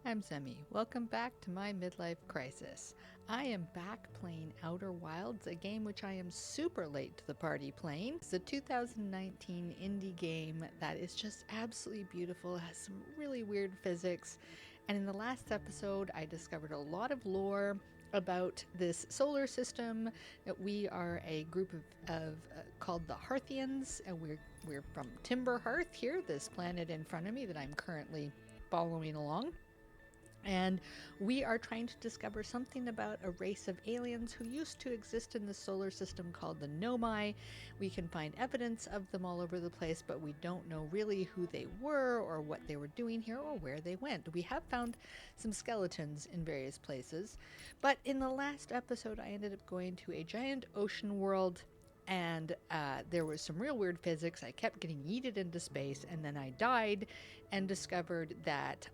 I'm Zemi. Welcome back to my midlife crisis. I am back playing Outer Wilds, a game which I am super late to the party playing. It's a 2019 indie game that is just absolutely beautiful, it has some really weird physics, and in the last episode I discovered a lot of lore about this solar system. We are a group of called the Hearthians, and we're from Timber Hearth here, this planet in front of me that I'm currently following along. And we are trying to discover something about a race of aliens who used to exist in the solar system called the Nomai. We can find evidence of them all over the place, but we don't know really who they were or what they were doing here or where they went. We have found some skeletons in various places, but in the last episode, I ended up going to a giant ocean world. And there was some real weird physics. I kept getting yeeted into space, and then I died and discovered that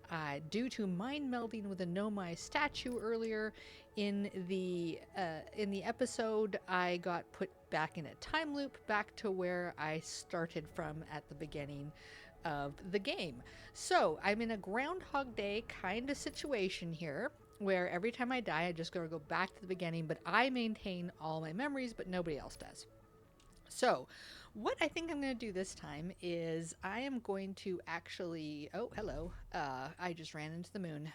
due to mind melding with a Nomai statue earlier in the episode, I got put back in a time loop back to where I started from at the beginning of the game. So I'm in a Groundhog Day kind of situation here, where every time I die, I just gotta go back to the beginning, but I maintain all my memories, but nobody else does. So, what I think I'm going to do this time is I am going to actually. Oh, hello. I just ran into the moon.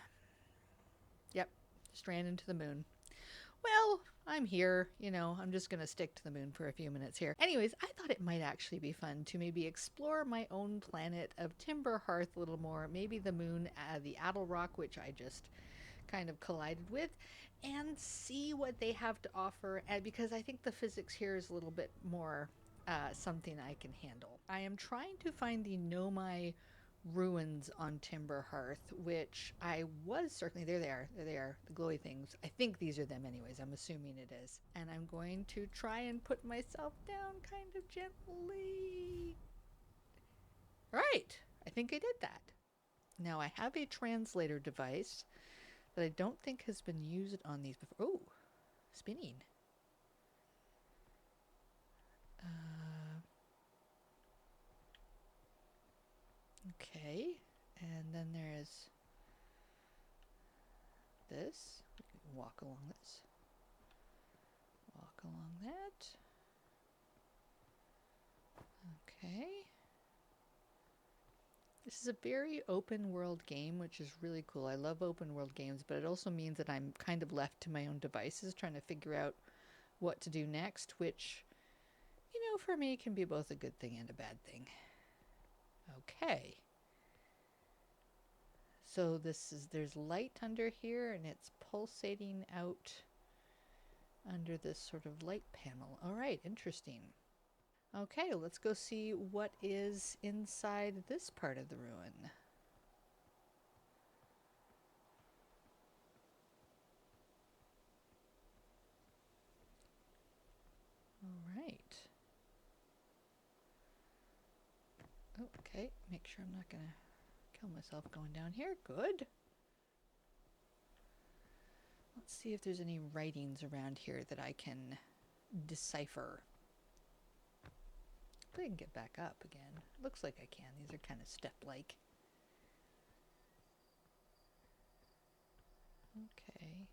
Yep, just ran into the moon. Well, I'm here. I'm just going to stick to the moon for a few minutes here. Anyways, I thought it might actually be fun to maybe explore my own planet of Timber Hearth a little more. Maybe the moon, the Attlerock, which I just kind of collided with, and see what they have to offer, and because I think the physics here is a little bit more something I can handle. I am trying to find the Nomai ruins on Timber Hearth, which I was certainly. There they are, the glowy things. I think these are them anyways. I'm assuming it is. And I'm going to try and put myself down kind of gently. Right, I think I did that. Now I have a translator device that I don't think has been used on these before. Oh, spinning. Okay, and then there is this. We can walk along this. Walk along that. Okay. This is a very open world game, which is really cool. I love open world games, but it also means that I'm kind of left to my own devices trying to figure out what to do next, which, for me can be both a good thing and a bad thing. Okay. So there's light under here, and it's pulsating out under this sort of light panel. All right, interesting. Okay, let's go see what is inside this part of the ruin. All right. Oh, okay, make sure I'm not going to kill myself going down here. Good. Let's see if there's any writings around here that I can decipher. I can get back up again. Looks like I can. These are kind of step-like. Okay.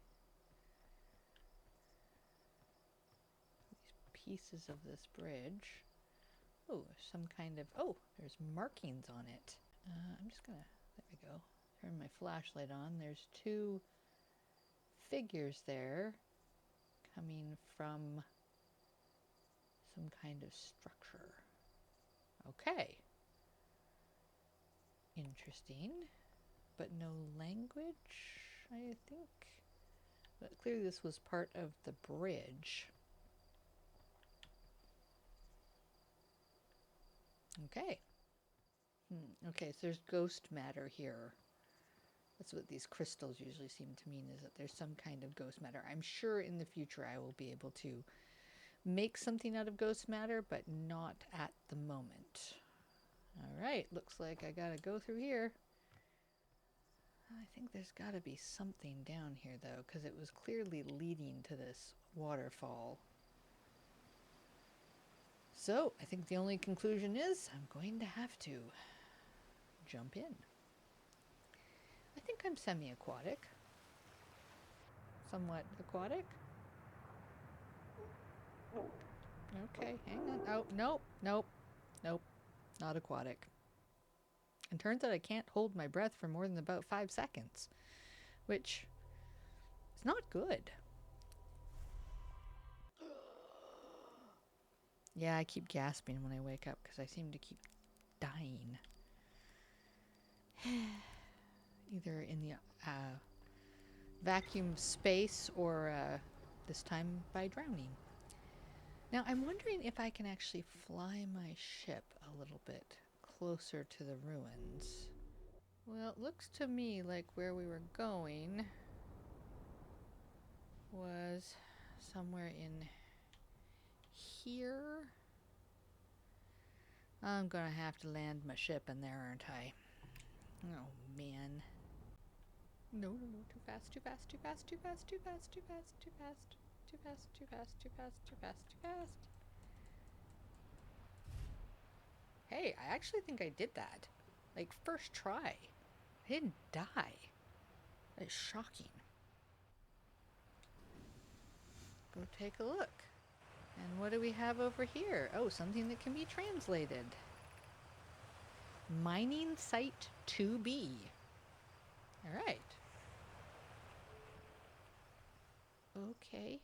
These pieces of this bridge. Oh, some kind of... Oh, there's markings on it. I'm just gonna... There we go. Turn my flashlight on. There's two figures there coming from some kind of structure. Okay. Interesting. But no language, I think. But clearly this was part of the bridge. Okay. Okay, so there's ghost matter here. That's what these crystals usually seem to mean, is that there's some kind of ghost matter. I'm sure in the future I will be able to make something out of ghost matter, but not at the moment. Alright, looks like I gotta go through here. I think there's gotta be something down here, though, because it was clearly leading to this waterfall. So, I think the only conclusion is I'm going to have to jump in. I think I'm semi-aquatic. Somewhat aquatic. Okay, hang on. Oh, nope, nope, nope. Not aquatic. And turns out I can't hold my breath for more than about 5 seconds, which is not good. Yeah, I keep gasping when I wake up because I seem to keep dying. Either in the vacuum space or this time by drowning. Now, I'm wondering if I can actually fly my ship a little bit closer to the ruins. Well, it looks to me like where we were going was somewhere in here. I'm gonna have to land my ship in there, aren't I? Oh, man. No, no, no, too fast, too fast, too fast, too fast, too fast, too fast, too fast, too fast, too fast, too fast, too fast, too fast. Hey, I actually think I did that. Like, first try. I didn't die. That is shocking. Go take a look. And what do we have over here? Oh, something that can be translated. Mining Site 2B. All right. Okay.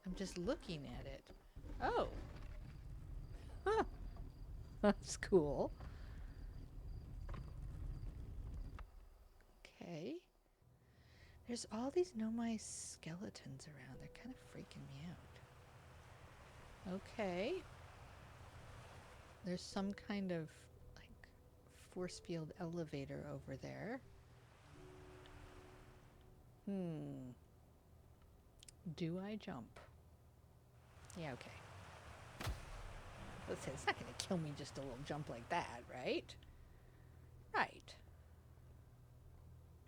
I'm just looking at it. Oh. Huh. That's cool. Okay. There's all these Nomai skeletons around. They're kind of freaking me out. Okay. There's some kind of, like, force field elevator over there. Do I jump? Yeah, okay. Let's say it's not going to kill me just a little jump like that, right? Right.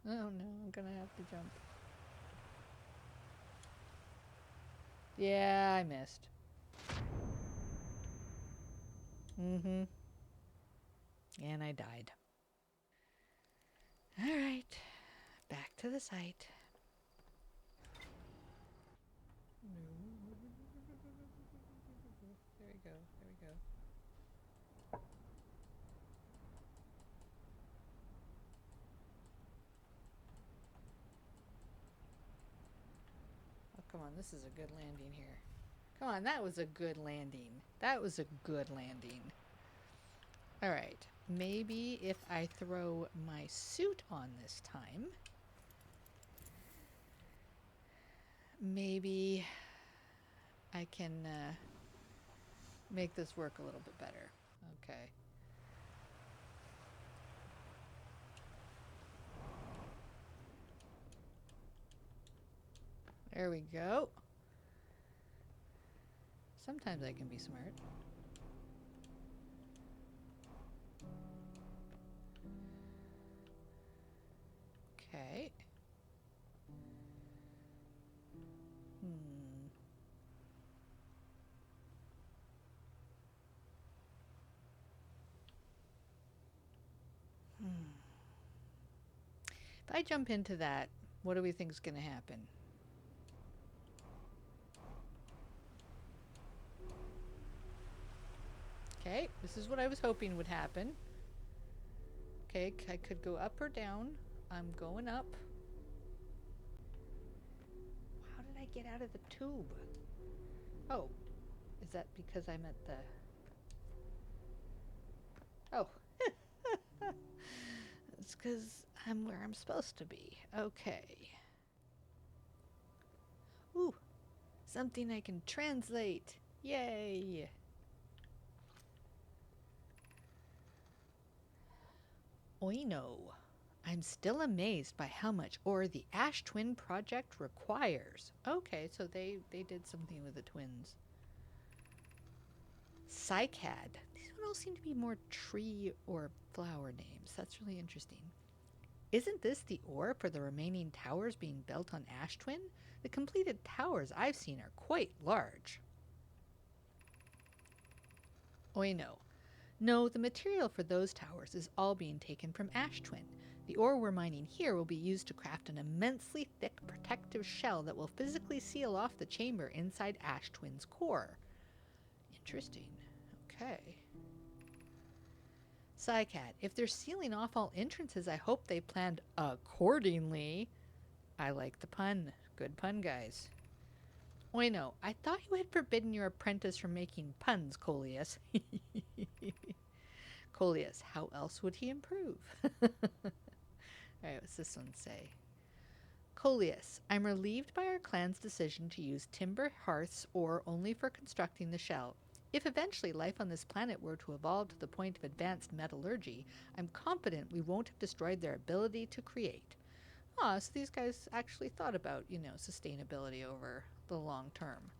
Oh no, I'm going to have to jump. Yeah, I missed. Mm-hmm. And I died. All right. Back to the site. There we go. There we go. Oh, come on. This is a good landing here. Come on. That was a good landing. That was a good landing. All right. Maybe if I throw my suit on this time, maybe I can make this work a little bit better. Okay. There we go. Sometimes I can be smart. Okay. If I jump into that, what do we think is going to happen? Okay, this is what I was hoping would happen. Okay, I could go up or down. I'm going up. How did I get out of the tube? Oh, is that because I'm at the... Oh. It's because I'm where I'm supposed to be. Okay. Ooh, something I can translate. Yay. Oino. I'm still amazed by how much ore the Ash Twin project requires. Okay, so they did something with the twins. Cycad. These all seem to be more tree or flower names. That's really interesting. Isn't this the ore for the remaining towers being built on Ash Twin? The completed towers I've seen are quite large. Oino. No, the material for those towers is all being taken from Ash Twin. The ore we're mining here will be used to craft an immensely thick protective shell that will physically seal off the chamber inside Ash Twin's core. Interesting. Okay. Psycat, if they're sealing off all entrances, I hope they planned accordingly. I like the pun. Good pun, guys. Oino, I thought you had forbidden your apprentice from making puns, Coleus. Coleus, how else would he improve? Alright, what's this one say? Coleus, I'm relieved by our clan's decision to use Timber Hearth's ore only for constructing the shell. If eventually life on this planet were to evolve to the point of advanced metallurgy, I'm confident we won't have destroyed their ability to create. Ah, so these guys actually thought about, sustainability over the long term.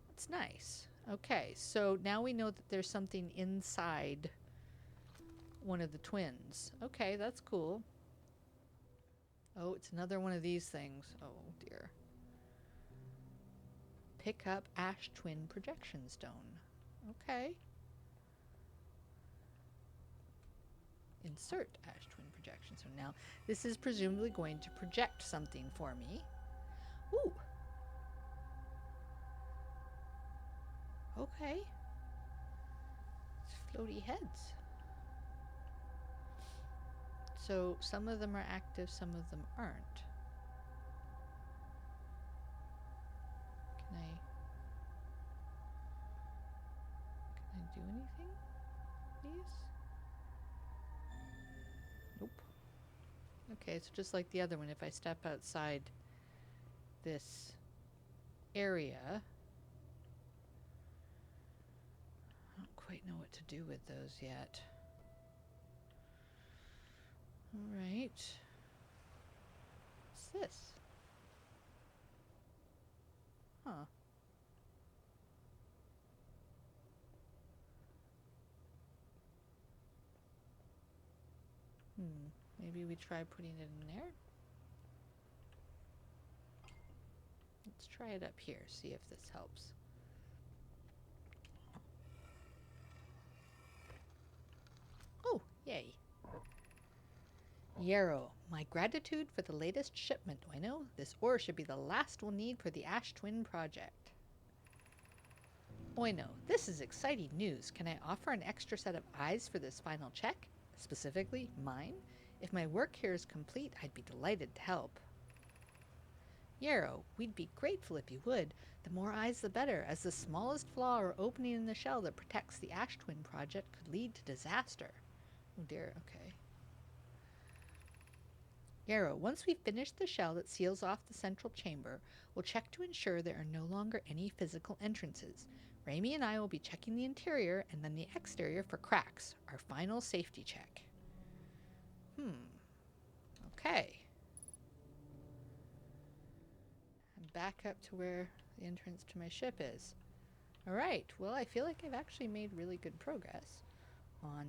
That's nice. Okay, so now we know that there's something inside one of the twins. Okay, that's cool. Oh, it's another one of these things. Oh, dear. Pick up Ash Twin Projection Stone. Okay. Insert Ash Twin Projection Stone. Now, this is presumably going to project something for me. Ooh. Okay. It's floaty heads. So some of them are active, some of them aren't. Can I do anything? Please? Nope. Okay, so just like the other one, if I step outside this area, I don't quite know what to do with those yet. Alright. What's this? Huh. Maybe we try putting it in there? Let's try it up here, see if this helps. Oh, yay. Yarrow, my gratitude for the latest shipment, Oino. This ore should be the last we'll need for the Ash Twin project. Oino, this is exciting news. Can I offer an extra set of eyes for this final check? Specifically, mine? If my work here is complete, I'd be delighted to help. Yarrow, we'd be grateful if you would. The more eyes the better, as the smallest flaw or opening in the shell that protects the Ash Twin project could lead to disaster. Oh dear, okay. Yarrow, once we finish the shell that seals off the central chamber, we'll check to ensure there are no longer any physical entrances. Raimi and I will be checking the interior and then the exterior for cracks, our final safety check. Okay. I'm back up to where the entrance to my ship is. Alright, well, I feel like I've actually made really good progress on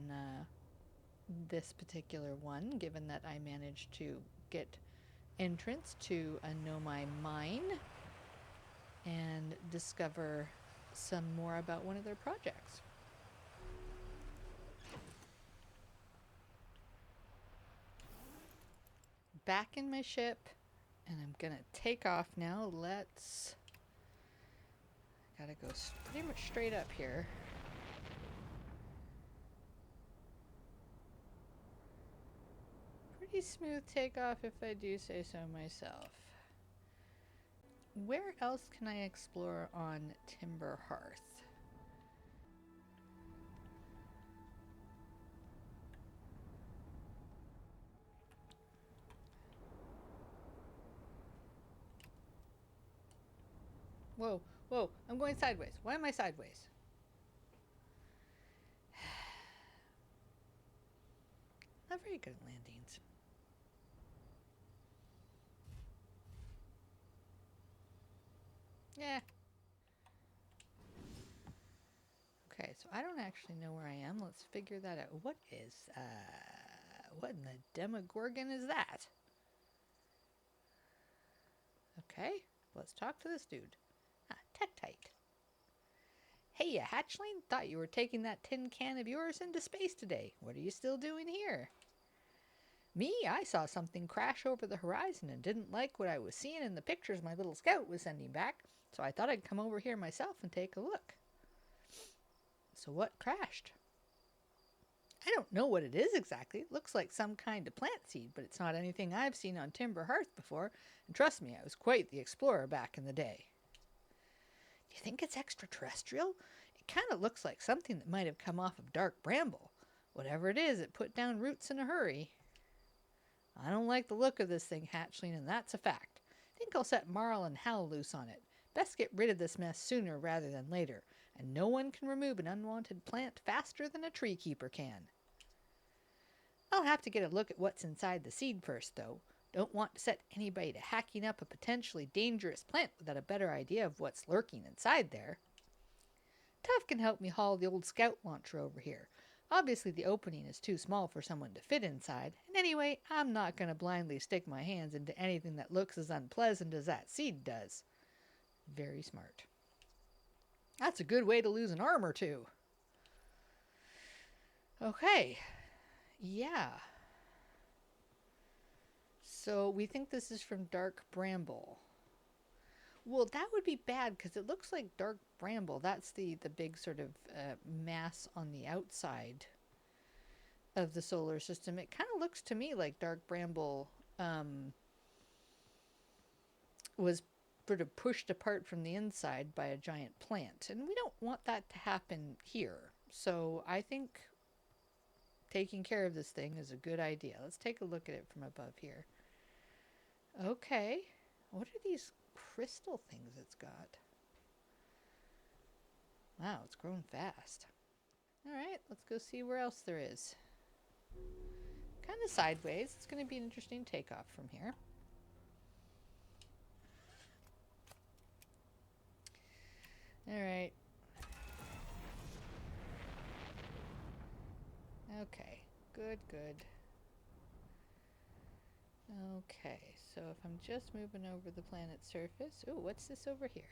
this particular one, given that I managed to get entrance to a Nomai mine and discover some more about one of their projects. Back in my ship, and I'm gonna take off now. Gotta go pretty much straight up here. Pretty smooth takeoff if I do say so myself. Where else can I explore on Timber Hearth? Whoa, whoa, I'm going sideways. Why am I sideways? Not very good at landings. Yeah. Okay, so I don't actually know where I am. Let's figure that out. What in the Demogorgon is that? Okay, let's talk to this dude. Ah, Tektite. Hey, you hatchling! Thought you were taking that tin can of yours into space today. What are you still doing here? Me? I saw something crash over the horizon and didn't like what I was seeing in the pictures my little scout was sending back, so I thought I'd come over here myself and take a look. So what crashed? I don't know what it is exactly. It looks like some kind of plant seed, but it's not anything I've seen on Timber Hearth before, and trust me, I was quite the explorer back in the day. Do you think it's extraterrestrial? It kind of looks like something that might have come off of dark bramble. Whatever it is, it put down roots in a hurry. I don't like the look of this thing, hatchling, and that's a fact. Think I'll set Marl and Hal loose on it. Best get rid of this mess sooner rather than later, and no one can remove an unwanted plant faster than a tree keeper can. I'll have to get a look at what's inside the seed first, though. Don't want to set anybody to hacking up a potentially dangerous plant without a better idea of what's lurking inside there. Tuff can help me haul the old scout launcher over here. Obviously the opening is too small for someone to fit inside, and anyway, I'm not going to blindly stick my hands into anything that looks as unpleasant as that seed does. Very smart. That's a good way to lose an arm or two. Okay. Yeah. So we think this is from dark bramble. Well, that would be bad because it looks like dark bramble. That's the big sort of mass on the outside of the solar system. It kind of looks to me like dark bramble was sort of pushed apart from the inside by a giant plant. And we don't want that to happen here. So I think taking care of this thing is a good idea. Let's take a look at it from above here. Okay. What are these crystal things it's got? Wow, it's grown fast. Alright, let's go see where else there is. Kind of sideways. It's going to be an interesting takeoff from here. Alright. Okay. Good, good. Okay, so if I'm just moving over the planet's surface... Ooh, what's this over here?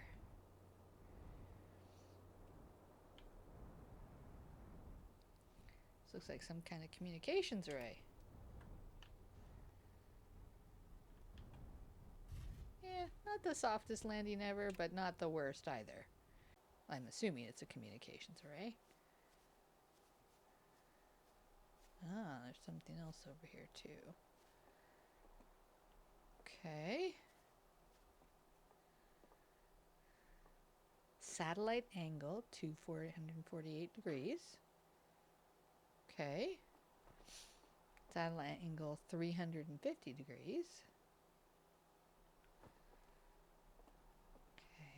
This looks like some kind of communications array. Yeah, not the softest landing ever, but not the worst either. I'm assuming it's a communications array. Ah, there's something else over here too. Okay. Satellite angle to 448 degrees. Okay. Satellite angle 350 degrees.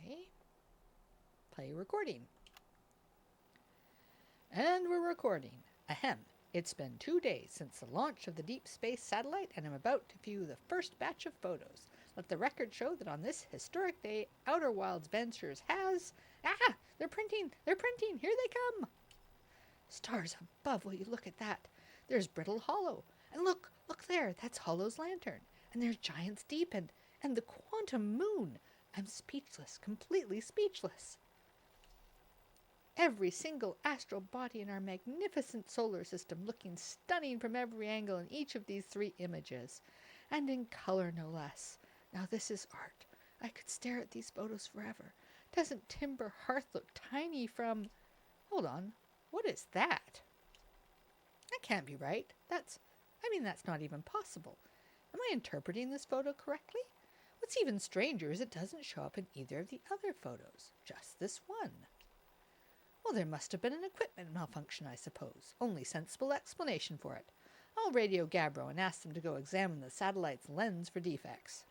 Okay. Play recording. And we're recording. Ahem. It's been 2 days since the launch of the deep space satellite, and I'm about to view the first batch of photos. Let the record show that on this historic day, Outer Wilds Ventures has... Ah! They're printing! They're printing! Here they come! Stars above, will you look at that? There's Brittle Hollow. And look there, that's Hollow's lantern. And there's Giant's Deep and the Quantum Moon. I'm speechless, completely speechless. Every single astral body in our magnificent solar system looking stunning from every angle in each of these 3 images. And in color, no less. Now this is art. I could stare at these photos forever. Doesn't Timber Hearth look tiny from... Hold on. What is that? That can't be right. That's not even possible. Am I interpreting this photo correctly? What's even stranger is it doesn't show up in either of the other photos. Just this one. Well, there must have been an equipment malfunction, I suppose. Only sensible explanation for it. I'll radio Gabbro and ask them to go examine the satellite's lens for defects.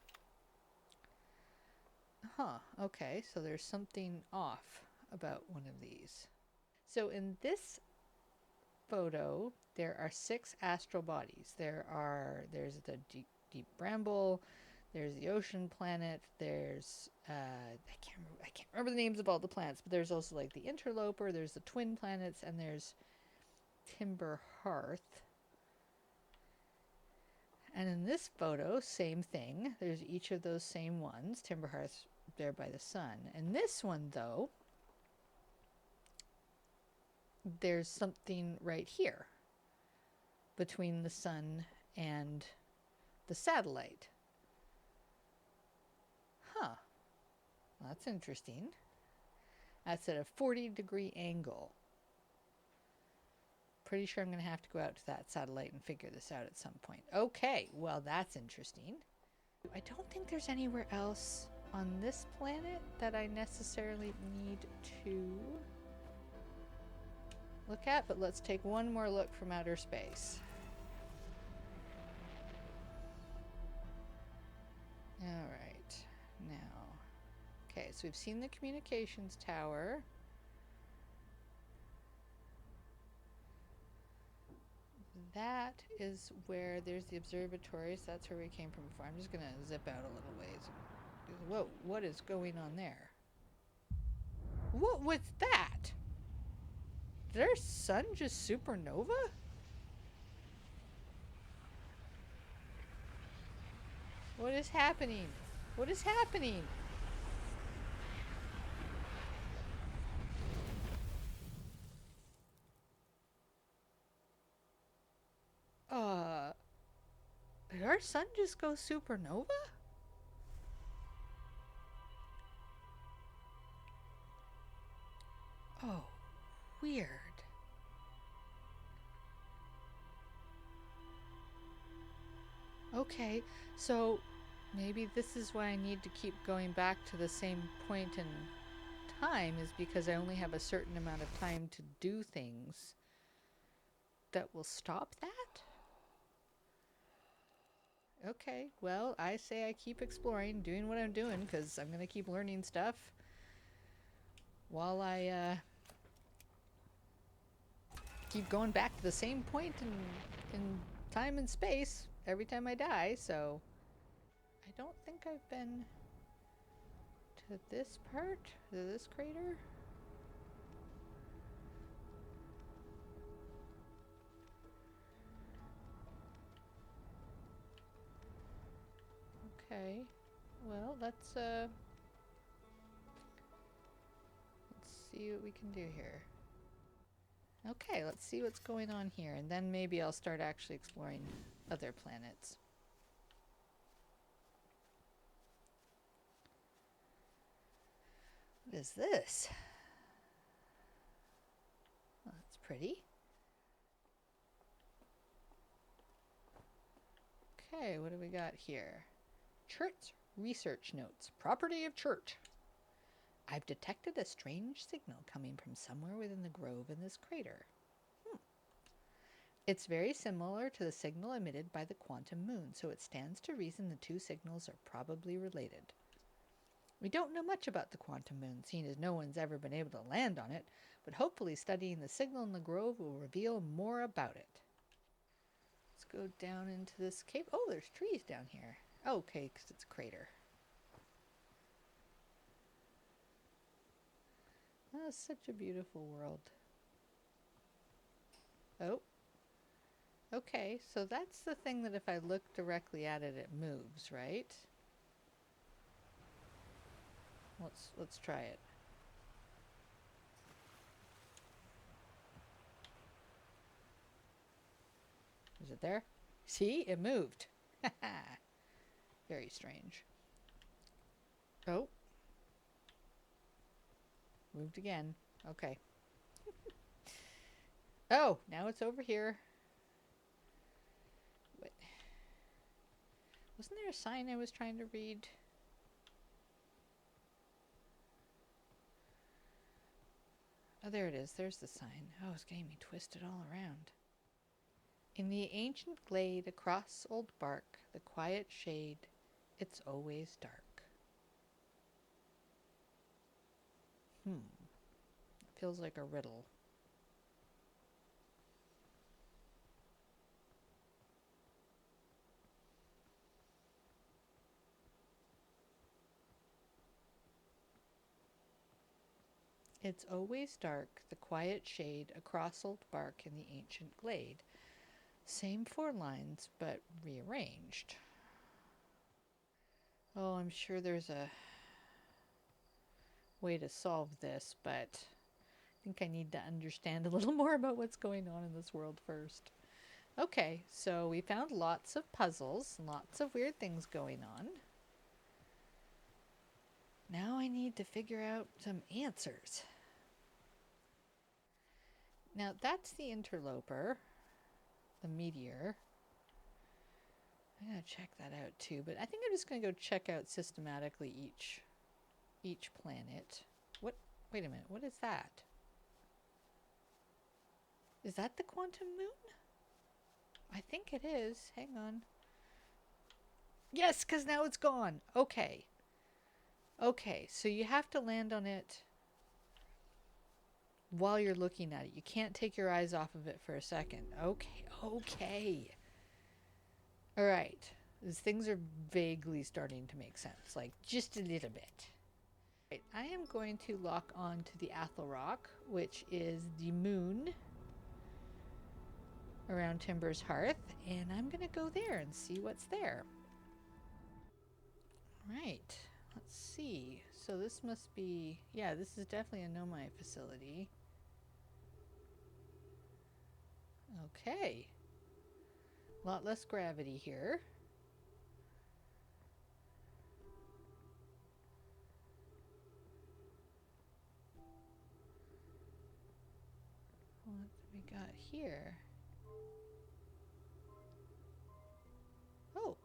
Huh, okay, so there's something off about one of these. So in this photo, there are 6 astral bodies. There's the deep bramble, there's the ocean planet, there's I can't remember the names of all the planets, but there's also like the interloper, there's the twin planets, and there's Timber Hearth. And in this photo, same thing. There's each of those same ones. Timber Hearth there by the sun. And this one, though, there's something right here between the sun and the satellite. Huh, that's interesting. That's at a 40-degree angle. Pretty sure I'm going to have to go out to that satellite and figure this out at some point. Okay, well, that's interesting. I don't think there's anywhere else on this planet that I necessarily need to look at, but let's take one more look from outer space. All right, now, okay, so we've seen the communications tower. That is where there's the observatory, so that's where we came from before. I'm just gonna zip out a little ways. Whoa, what is going on there? What was that? Did our sun just supernova? What is happening? What is happening? Did our sun just go supernova? Oh, weird. Okay, so maybe this is why I need to keep going back to the same point in time, is because I only have a certain amount of time to do things that will stop that? Okay, well, I say I keep exploring, doing what I'm doing, because I'm going to keep learning stuff while I keep going back to the same point in time and space every time I die, so I don't think I've been to this part, to this crater. Okay, well, let's see what we can do here. Okay, let's see what's going on here, and then maybe I'll start actually exploring other planets. What is this? Well, that's pretty. Okay, what do we got here? Church research notes. Property of Church. I've detected a strange signal coming from somewhere within the grove in this crater. It's very similar to the signal emitted by the quantum moon, so it stands to reason the two signals are probably related. We don't know much about the quantum moon, seeing as no one's ever been able to land on it, but hopefully studying the signal in the grove will reveal more about it. Let's go down into this cave. Oh, there's trees down here. Oh, okay, because it's a crater. Oh, such a beautiful world. Oh. Okay, so that's the thing that if I look directly at it, it moves, right? Let's try it. Is it there? See? It moved. Very strange. Oh. Moved again. Okay. Oh, now it's over here. What? Wasn't there a sign I was trying to read? Oh, there it is. There's the sign. Oh, it's getting me twisted all around. In the ancient glade across old bark, the quiet shade, it's always dark. Feels like a riddle. It's always dark, the quiet shade across old bark in the ancient glade. Same 4 lines, but rearranged. Oh, I'm sure there's a way to solve this, but think I need to understand a little more about what's going on in this world first. Okay, so we found lots of puzzles, lots of weird things going on. Now I need to figure out some answers. Now that's the interloper, the meteor. I'm going to check that out too, but I think I'm just going to go check out systematically each planet. What? Wait a minute, what is that? Is that the quantum moon? I think it is. Hang on. Yes, because now it's gone. Okay. Okay, so you have to land on it while you're looking at it. You can't take your eyes off of it for a second. Okay, okay. All right. These things are vaguely starting to make sense, like just a little bit. Right, I am going to lock on to the Attlerock, which is the moon around Timber's Hearth, and I'm going to go there and see what's there. Right. Let's see. So this must be, yeah, this is definitely a Nomai facility. Okay. A lot less gravity here. What do we got here? Oh.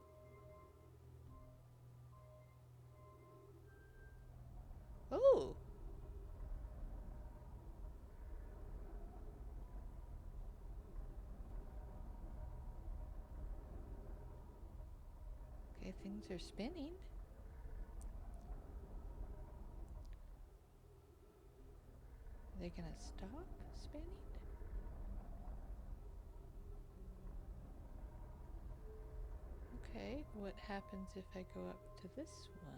Oh. Okay, things are spinning. Are they gonna stop spinning? Okay, what happens if I go up to this one?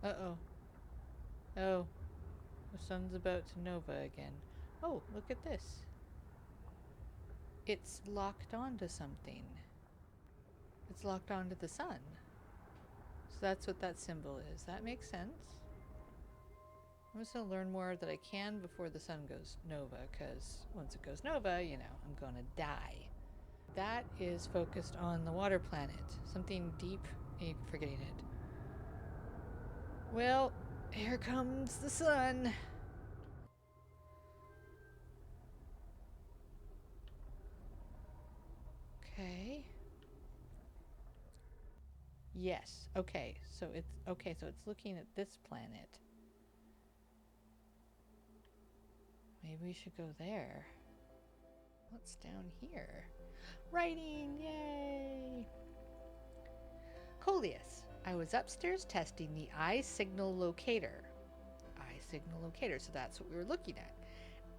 Uh-oh. Oh, the sun's about to nova again. Oh, look at this. It's locked onto something. It's locked onto the sun. So that's what that symbol is. That makes sense. I'm just going to learn more that I can before the sun goes nova, because once it goes nova, you know, I'm going to die. That is focused on the water planet. Something deep. I'm forgetting it. Well, here comes the sun. Okay. Yes. Okay. So it's looking at this planet. Maybe we should go there. What's down here? Writing! Yay! Coleus, I was upstairs testing the eye signal locator. Eye signal locator, so that's what we were looking at.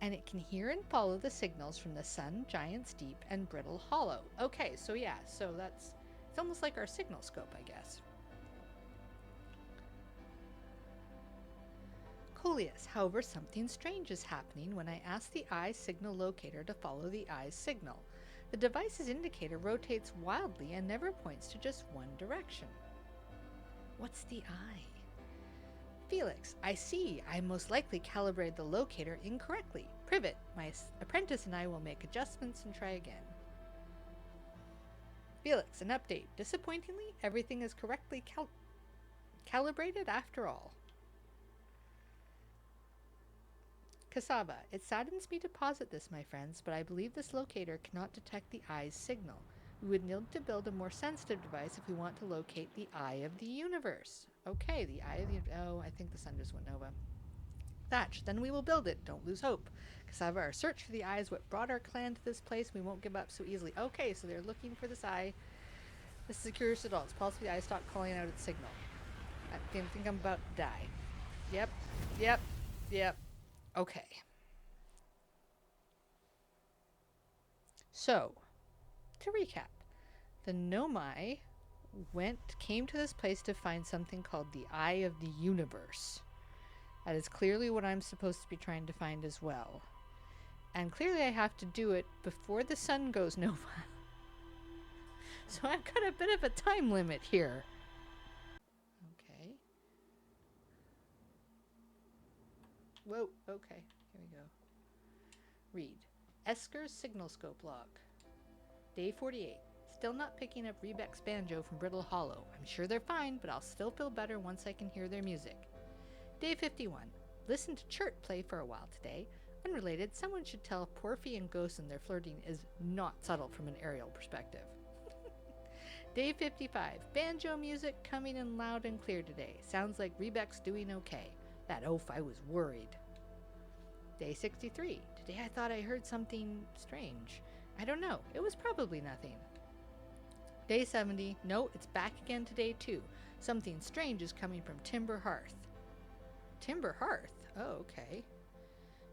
And it can hear and follow the signals from the sun, Giant's Deep, and Brittle Hollow. Okay, so yeah, so it's almost like our signal scope, I guess. Coleus, however, something strange is happening when I ask the eye signal locator to follow the eye's signal. The device's indicator rotates wildly and never points to just one direction. What's the eye? Felix, I see. I most likely calibrated the locator incorrectly. Privet, my apprentice and I will make adjustments and try again. Felix, an update. Disappointingly, everything is correctly calibrated after all. Cassava, it saddens me to posit this, my friends, but I believe this locator cannot detect the eye's signal. We would need to build a more sensitive device if we want to locate the eye of the universe. Okay, the eye of the... Oh, I think the sun just went nova. Thatch, then we will build it. Don't lose hope. Cassava, our search for the eye is what brought our clan to this place. We won't give up so easily. Okay, so they're looking for this eye. This is a curious adult. It's possible the eye stopped calling out its signal. I think I'm about to die. Yep. Okay. So, to recap, the Nomai came to this place to find something called the Eye of the Universe. That is clearly what I'm supposed to be trying to find as well. And clearly I have to do it before the sun goes nova. So I've got a bit of a time limit here. Okay. Whoa, okay. Here we go. Read. Esker's signal scope log. Day 48. Still not picking up Rebec's banjo from Brittle Hollow. I'm sure they're fine, but I'll still feel better once I can hear their music. Day 51. Listen to Chert play for a while today. Unrelated, someone should tell Porphy and Gosen their flirting is not subtle from an aerial perspective. Day 55. Banjo music coming in loud and clear today. Sounds like Rebec's doing okay. That oaf, I was worried. Day 63. Today I thought I heard something strange. I don't know. It was probably nothing. Day 70. No, it's back again today too. Something strange is coming from Timber Hearth. Timber Hearth? Oh, okay.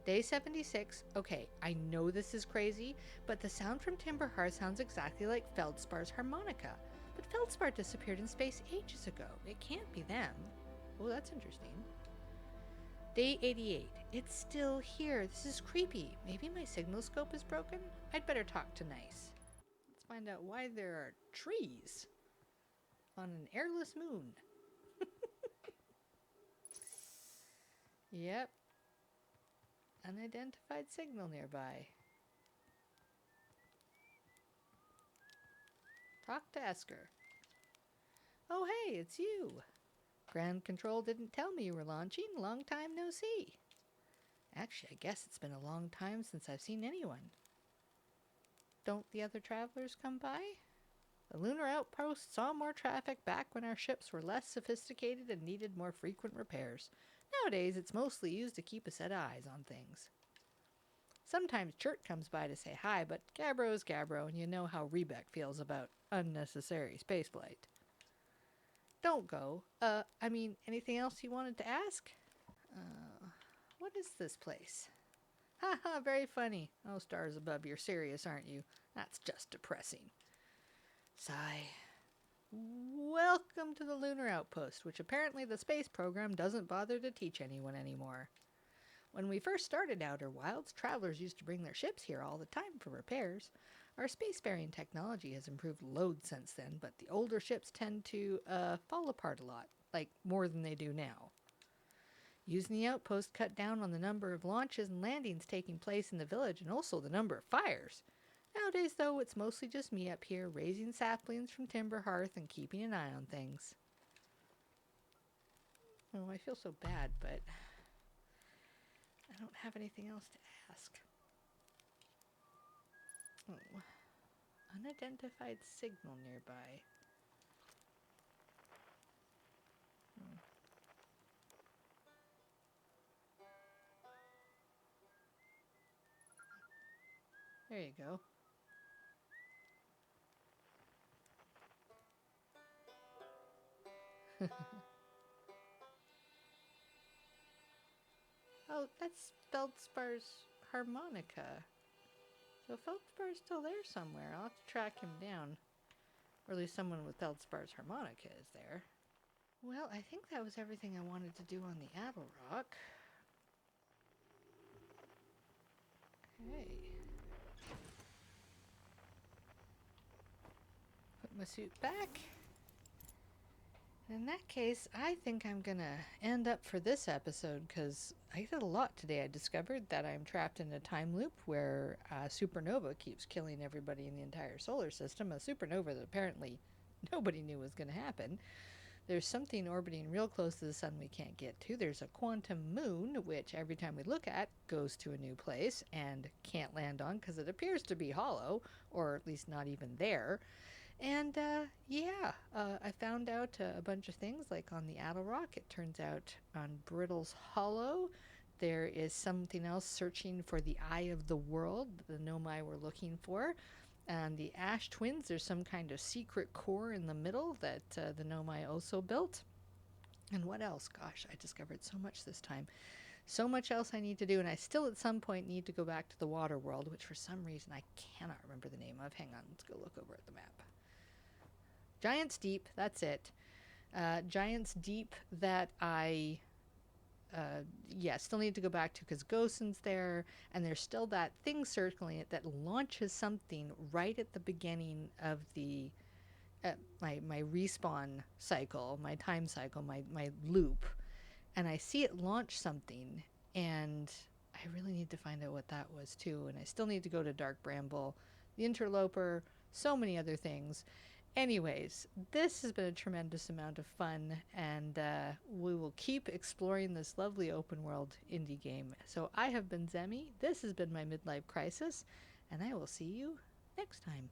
Day 76. Okay, I know this is crazy, but the sound from Timber Hearth sounds exactly like Feldspar's harmonica. But Feldspar disappeared in space ages ago. It can't be them. Oh, that's interesting. Day 88. It's still here. This is creepy. Maybe my signal scope is broken? I'd better talk to Nice. Let's find out why there are trees on an airless moon. Yep. Unidentified signal nearby. Talk to Esker. Oh, hey, it's you. Ground Control didn't tell me you were launching. Long time no see. Actually, I guess it's been a long time since I've seen anyone. Don't the other travelers come by? The lunar outpost saw more traffic back when our ships were less sophisticated and needed more frequent repairs. Nowadays, it's mostly used to keep a set of eyes on things. Sometimes Chert comes by to say hi, but Gabbro is Gabbro, and you know how Rebec feels about unnecessary spaceflight. Don't go. Anything else you wanted to ask? What is this place? Haha, very funny. Oh, stars above, you're serious, aren't you? That's just depressing. Sigh. Welcome to the lunar outpost, which apparently the space program doesn't bother to teach anyone anymore. When we first started Outer Wilds, travelers used to bring their ships here all the time for repairs. Our spacefaring technology has improved loads since then, but the older ships tend to fall apart a lot, like more than they do now. Using the outpost cut down on the number of launches and landings taking place in the village and also the number of fires. Nowadays, though, it's mostly just me up here raising saplings from Timber Hearth and keeping an eye on things. Oh, I feel so bad, but I don't have anything else to ask. Oh, unidentified signal nearby. There you go. Oh, that's Feldspar's harmonica. So Feldspar's still there somewhere. I'll have to track him down. Or at least someone with Feldspar's harmonica is there. Well, I think that was everything I wanted to do on the Attlerock. Okay. Put my suit back. In that case, I think I'm gonna end up for this episode because I did a lot today. I discovered that I'm trapped in a time loop where Supernova keeps killing everybody in the entire solar system. A supernova that apparently nobody knew was going to happen. There's something orbiting real close to the sun we can't get to. There's a quantum moon, which every time we look at goes to a new place and can't land on because it appears to be hollow, or at least not even there. And I found out a bunch of things, like on the Attlerock. It turns out on Brittle's Hollow, there is something else searching for the Eye of the World, the Nomai were looking for. And the Ash Twins, there's some kind of secret core in the middle that the Nomai also built. And what else? Gosh, I discovered so much this time. So much else I need to do, and I still at some point need to go back to the water world, which for some reason I cannot remember the name of. Hang on, let's go look over at the map. Giant's Deep, that's it. Giant's Deep that I yeah, still need to go back to because Gosen's there, and there's still that thing circling it that launches something right at the beginning of the my respawn cycle, my time cycle, my loop, and I see it launch something, and I really need to find out what that was too. And I still need to go to Dark Bramble, the Interloper, so many other things. Anyways, this has been a tremendous amount of fun, and we will keep exploring this lovely open world indie game. So I have been Zemi, this has been my midlife crisis, and I will see you next time.